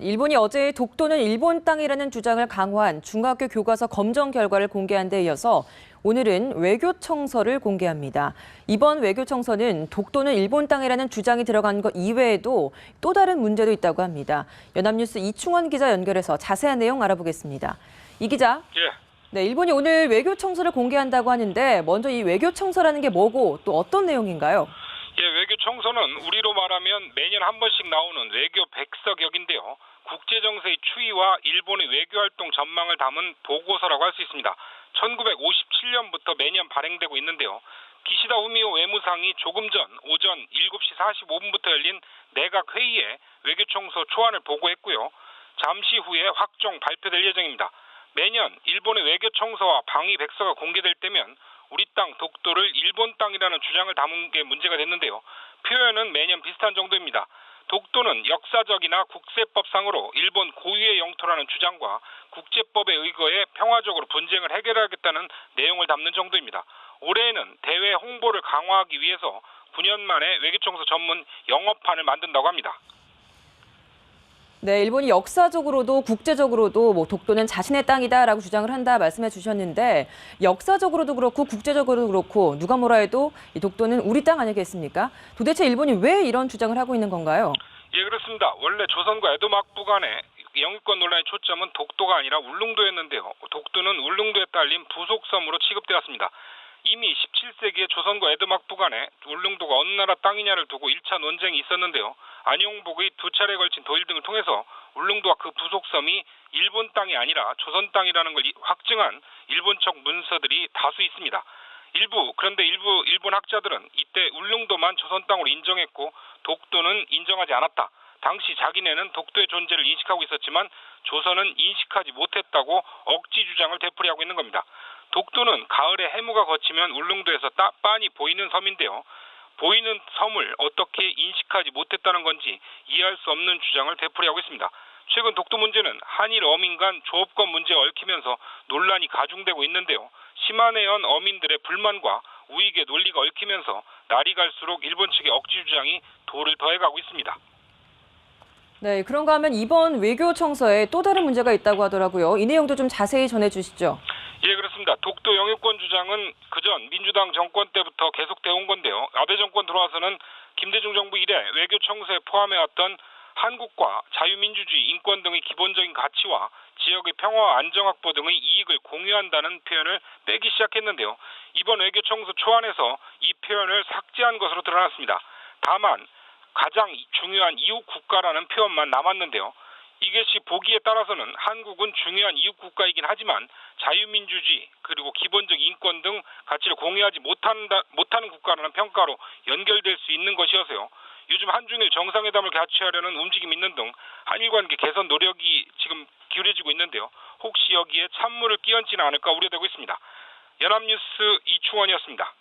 일본이 어제 독도는 일본 땅이라는 주장을 강화한 중학교 교과서 검정 결과를 공개한 데 이어서 오늘은 외교청서를 공개합니다. 이번 외교청서는 독도는 일본 땅이라는 주장이 들어간 것 이외에도 또 다른 문제도 있다고 합니다. 연합뉴스 이충원 기자 연결해서 자세한 내용 알아보겠습니다. 이 기자. 네, 일본이 오늘 외교청서를 공개한다고 하는데 먼저 이 외교청서라는 게 뭐고 또 어떤 내용인가요? 외교청서는 우리로 말하면 매년 한 번씩 나오는 외교 백서격인데요. 국제정세의 추이와 일본의 외교활동 전망을 담은 보고서라고 할 수 있습니다. 1957년부터 매년 발행되고 있는데요. 기시다 후미오 외무상이 조금 전 오전 7시 45분부터 열린 내각 회의에 외교청서 초안을 보고했고요. 잠시 후에 확정 발표될 예정입니다. 매년 일본의 외교청서와 방위 백서가 공개될 때면 우리 땅 독도를 일본 땅이라는 주장을 담은 게 문제가 됐는데요. 표현은 매년 비슷한 정도입니다. 독도는 역사적이나 국제법상으로 일본 고유의 영토라는 주장과 국제법에 의거해 평화적으로 분쟁을 해결하겠다는 내용을 담는 정도입니다. 올해에는 대외 홍보를 강화하기 위해서 9년 만에 외교청서 전문 영어판을 만든다고 합니다. 네, 일본이 역사적으로도 국제적으로도 독도는 자신의 땅이다라고 주장을 한다 말씀해 주셨는데 역사적으로도 그렇고 국제적으로도 그렇고 누가 뭐라 해도 이 독도는 우리 땅 아니겠습니까? 도대체 일본이 왜 이런 주장을 하고 있는 건가요? 그렇습니다. 원래 조선과 에도 막부 간의 영유권 논란의 초점은 독도가 아니라 울릉도였는데요. 독도는 울릉도에 딸린 부속섬으로 취급되었습니다. 이미 17세기에 조선과 에도 막부 간에 울릉도가 어느 나라 땅이냐를 두고 1차 논쟁이 있었는데요. 안용복의 두 차례에 걸친 도일 등을 통해서 울릉도와 그 부속섬이 일본 땅이 아니라 조선 땅이라는 걸 확증한 일본 측 문서들이 다수 있습니다. 그런데 일부 일본 학자들은 이때 울릉도만 조선 땅으로 인정했고 독도는 인정하지 않았다. 당시 자기네는 독도의 존재를 인식하고 있었지만 조선은 인식하지 못했다고 억지 주장을 되풀이하고 있는 겁니다. 독도는 가을에 해무가 걷히면 울릉도에서 빤히 보이는 섬인데요. 보이는 섬을 어떻게 인식하지 못했다는 건지 이해할 수 없는 주장을 되풀이하고 있습니다. 최근 독도 문제는 한일 어민 간 조업권 문제에 얽히면서 논란이 가중되고 있는데요. 시마네현 어민들의 불만과 우익의 논리가 얽히면서 날이 갈수록 일본 측의 억지 주장이 도를 더해가고 있습니다. 네, 그런가 하면 이번 외교청서에 또 다른 문제가 있다고 하더라고요. 이 내용도 좀 자세히 전해주시죠. 그렇습니다. 독도 영유권 주장은 그전 민주당 정권 때부터 계속되어 온 건데요. 아베 정권 들어와서는 김대중 정부 이래 외교청서에 포함해왔던 한국과 자유민주주의, 인권 등의 기본적인 가치와 지역의 평화와 안정 확보 등의 이익을 공유한다는 표현을 빼기 시작했는데요. 이번 외교청서 초안에서 이 표현을 삭제한 것으로 드러났습니다. 다만 가장 중요한 이웃 국가라는 표현만 남았는데요. 이것이 보기에 따라서는 한국은 중요한 이웃 국가이긴 하지만 자유민주주의 그리고 기본적 인권 등 가치를 공유하지 못하는 국가라는 평가로 연결될 수 있는 것이어서요. 요즘 한중일 정상회담을 개최하려는 움직임이 있는 등 한일 관계 개선 노력이 지금 기울여지고 있는데요. 혹시 여기에 찬물을 끼얹지는 않을까 우려되고 있습니다. 연합뉴스 이충원이었습니다.